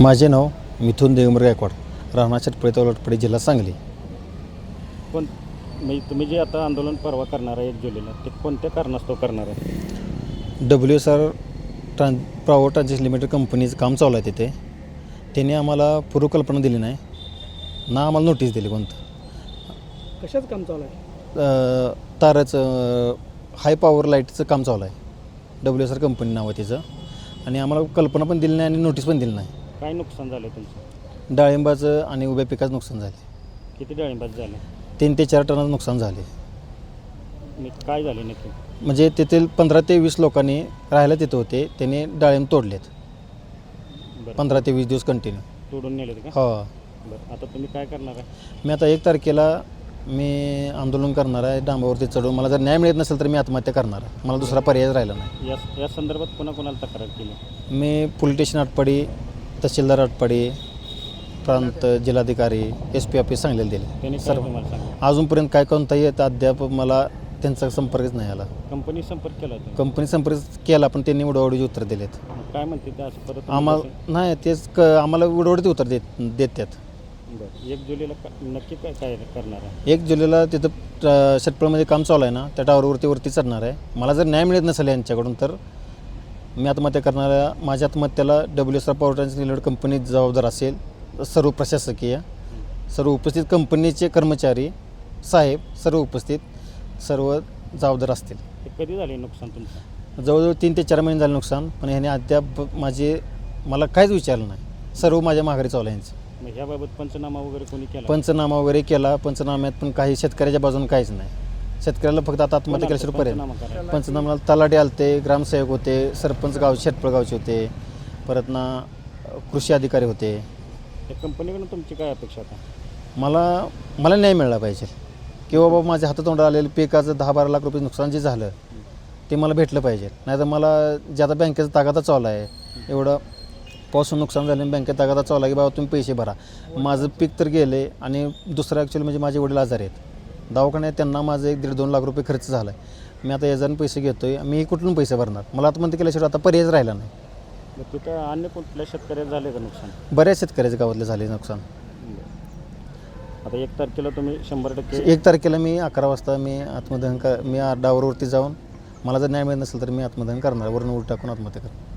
माझे नाव मिथुन दिगंबर गायकवाड, राहणार छटपळी तालुका जिल्हा सांगली. पण म्हणजे तुम्ही जे आता आंदोलन परवा करणार आहे 1 जुलैला, ते कोणत्या कारणास्तव करणार आहे? WSR पॉवर ट्रान्झिस्टर लिमिटेड कंपनीचं काम चालू आहे तिथे. त्याने आम्हाला पूर्वकल्पना दिली नाही ना, आम्हाला नोटीस दिली. कोणतं कशाचं काम चालू आहे? ताराचं हाय पॉवर लाईटचं काम चालू आहे. WSR कंपनी नाव आहे तिचं. आणि आम्हाला कल्पना पण दिली नाही आणि नोटीस पण दिली नाही. काय नुकसान झालं तुमचं? डाळिंबाचं आणि उभ्या पिकाचं नुकसान झाले. किती डाळिंबात झालं? 3 ते 4 टनाचं नुकसान झाले. काय झाले नक्की? म्हणजे तेथील 15 ते 20 लोकांनी राहायला तिथं होते, त्यांनी डाळिंब तोडलेत. बरं, 15 ते 20 दिवस कंटिन्यू. तोडून नेलेत का? हो. बरं, आता तुम्ही काय करणार आहे? मी आता 1 तारखेला मी आंदोलन करणार आहे डांबावरती चढून. मला जर न्याय मिळत नसेल तर मी आत्महत्या करणार आहे. मला दुसरा पर्याय राहिला नाही. या संदर्भात कोणाकोणाला तक्रार केली? मी पोलीस स्टेशन आटपाडी, तहसीलदार आटपाडी, प्रांत जिल्हाधिकारी, SP ऑफिस सांगलेलं त्यांनी दिले. काय सर्व तुम्हाला सांगितलं? अजूनपर्यंत काय कोणताही अद्याप मला त्यांचा संपर्कच नाही आला. कंपनी संपर्क केला होता? कंपनी संपर्क केला पण त्यांनी उडवडीची उत्तर दिलेत. काय म्हणते ते असं परत? आम्हाला नाही तेच आम्हाला उडवडीचे उत्तर देतात. बरं, 1 जुलैला नक्की काय काय करणार आहे? 1 जुलैला तिथं शेतपळमध्ये काम चालू आहे ना, त्या टावरवरती चढणार आहे. मला जर न्याय मिळत नसेल यांच्याकडून तर मी आत्महत्या करणार आहे. माझ्या आत्महत्येला WSR power transistor limited company जबाबदार असेल. सर्व प्रशासकीय, सर्व उपस्थित कंपनीचे कर्मचारी, साहेब सर्व उपस्थित, सर्व जबाबदार असतील. ते कधी झाले नुकसान तुमचं? जवळजवळ 3 ते 4 महिने झाले नुकसान. पण ह्याने अद्याप मला काहीच विचारलं नाही. सर्व माझ्या माघारी चालू आहे यांचं. मग ह्याबाबत पंचनामा वगैरे कोणी केला? पंचनामा वगैरे केला. पंचनाम्यात पण काही शेतकऱ्याच्या बाजून काहीच नाही. शेतकऱ्याला फक्त आता आत्महत्या केल्याशिवाय पर्याय पंचनामा करायला? पंचनाम्याला तलाठी आलते, ग्रामसेवक होते, सरपंच शेतपळ गावचे होते, परत ना कृषी अधिकारी होते. त्या कंपनीकडून तुमची काय अपेक्षा आता? मला न्याय मिळाला पाहिजे किंवा बाबा माझ्या हातातोंडाला आलेलं पिकाचं 10-12 लाख रुपये नुकसान जे झालं ते मला भेटलं पाहिजे. नाही तर मला जे आता बँकेचा तगादा चालू आहे, एवढं पाऊसून नुकसान झालं, बँकेत तगादा चालू आहे की बाबा तुम्ही पैसे भरा. माझं पीक तर गेले आणि दुसरं ॲक्च्युअली म्हणजे माझे वडील आजारी आहेत. दवाखान्यात त्यांना माझं 1-1.5-2 लाख रुपये खर्च झाला आहे. मी आता याच्यानं पैसे घेतो आहे. मी कुठून पैसे भरणार? मला आत्महत्या केल्याशिवाय आता पर्यायच राहिला नाही. मग तिथं अन्य कुठल्या शेतकऱ्याचं झाले का नुकसान? बऱ्याच शेतकऱ्याच्या गावातले झाले नुकसान. आता 1 तारखेला तुम्ही 100% 1 तारखेला मी 11 वाजता मी डावरवरती जाऊन मला जर न्याय मिळत नसेल तर मी आत्मदहन करणार. वरून उलट टाकून आत्महत्या करणार.